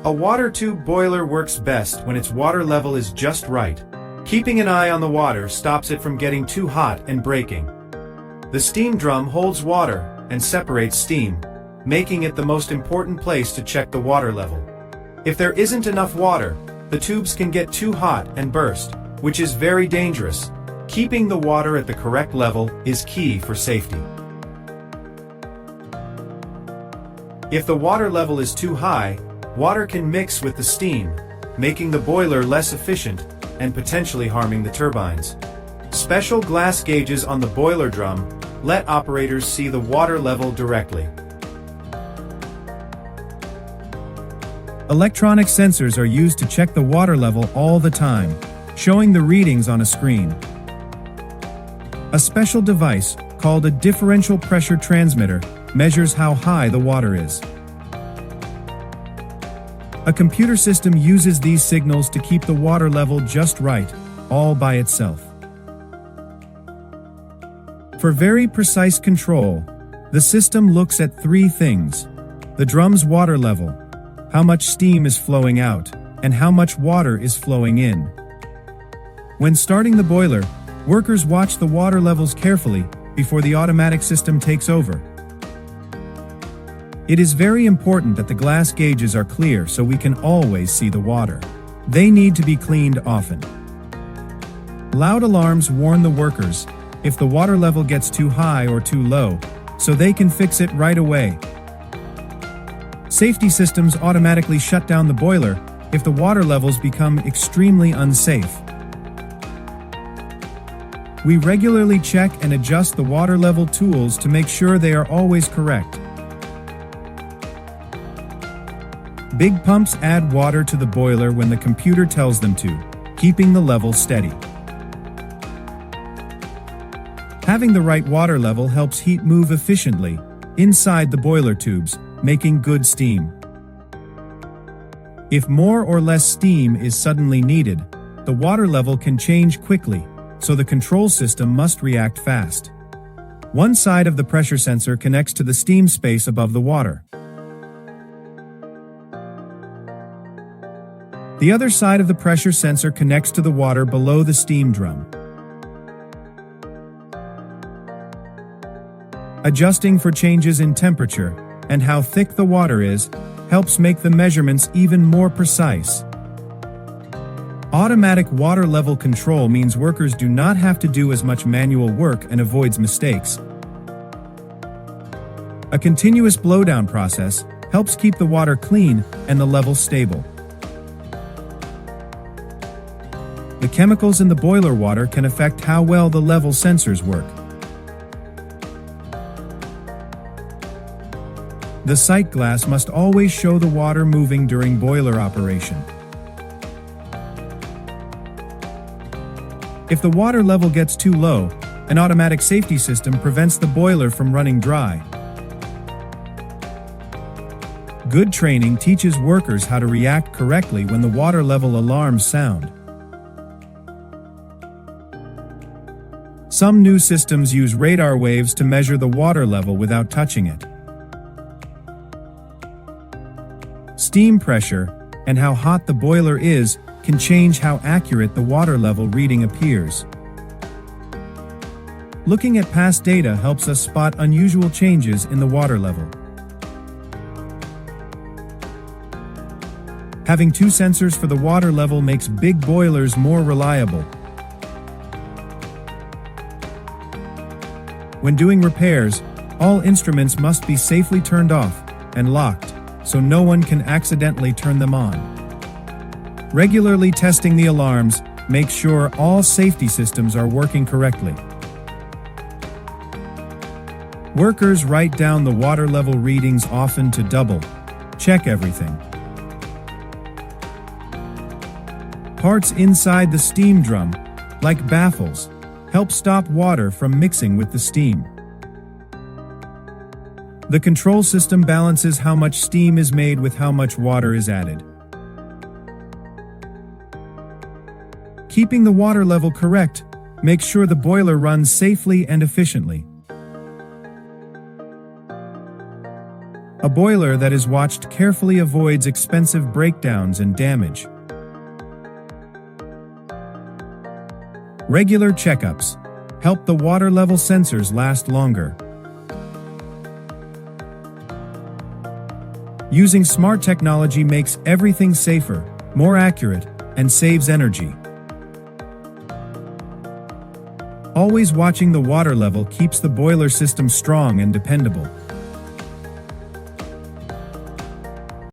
A water tube boiler works best when its water level is just right. Keeping an eye on the water stops it from getting too hot and breaking. The steam drum holds water and separates steam, making it the most important place to check the water level. If there isn't enough water, the tubes can get too hot and burst, which is very dangerous. Keeping the water at the correct level is key for safety. If the water level is too high, water can mix with the steam, making the boiler less efficient and potentially harming the turbines. Special glass gauges on the boiler drum let operators see the water level directly. Electronic sensors are used to check the water level all the time, showing the readings on a screen. A special device, called a differential pressure transmitter, measures how high the water is. A computer system uses these signals to keep the water level just right, all by itself. For very precise control, the system looks at three things: the drum's water level, how much steam is flowing out, and how much water is flowing in. When starting the boiler, workers watch the water levels carefully before the automatic system takes over. It is very important that the glass gauges are clear so we can always see the water. They need to be cleaned often. Loud alarms warn the workers if the water level gets too high or too low, so they can fix it right away. Safety systems automatically shut down the boiler if the water levels become extremely unsafe. We regularly check and adjust the water level tools to make sure they are always correct. Big pumps add water to the boiler when the computer tells them to, keeping the level steady. Having the right water level helps heat move efficiently inside the boiler tubes, making good steam. If more or less steam is suddenly needed, the water level can change quickly, so the control system must react fast. One side of the pressure sensor connects to the steam space above the water. The other side of the pressure sensor connects to the water below the steam drum. Adjusting for changes in temperature and how thick the water is helps make the measurements even more precise. Automatic water level control means workers do not have to do as much manual work and avoids mistakes. A continuous blowdown process helps keep the water clean and the level stable. The chemicals in the boiler water can affect how well the level sensors work. The sight glass must always show the water moving during boiler operation. If the water level gets too low, an automatic safety system prevents the boiler from running dry. Good training teaches workers how to react correctly when the water level alarms sound. Some new systems use radar waves to measure the water level without touching it. Steam pressure and how hot the boiler is can change how accurate the water level reading appears. Looking at past data helps us spot unusual changes in the water level. Having two sensors for the water level makes big boilers more reliable. When doing repairs, all instruments must be safely turned off and locked, so no one can accidentally turn them on. Regularly testing the alarms makes sure all safety systems are working correctly. Workers write down the water level readings often to double-check everything. Parts inside the steam drum, like baffles, help stop water from mixing with the steam. The control system balances how much steam is made with how much water is added. Keeping the water level correct makes sure the boiler runs safely and efficiently. A boiler that is watched carefully avoids expensive breakdowns and damage. Regular checkups help the water level sensors last longer. Using smart technology makes everything safer, more accurate, and saves energy. Always watching the water level keeps the boiler system strong and dependable.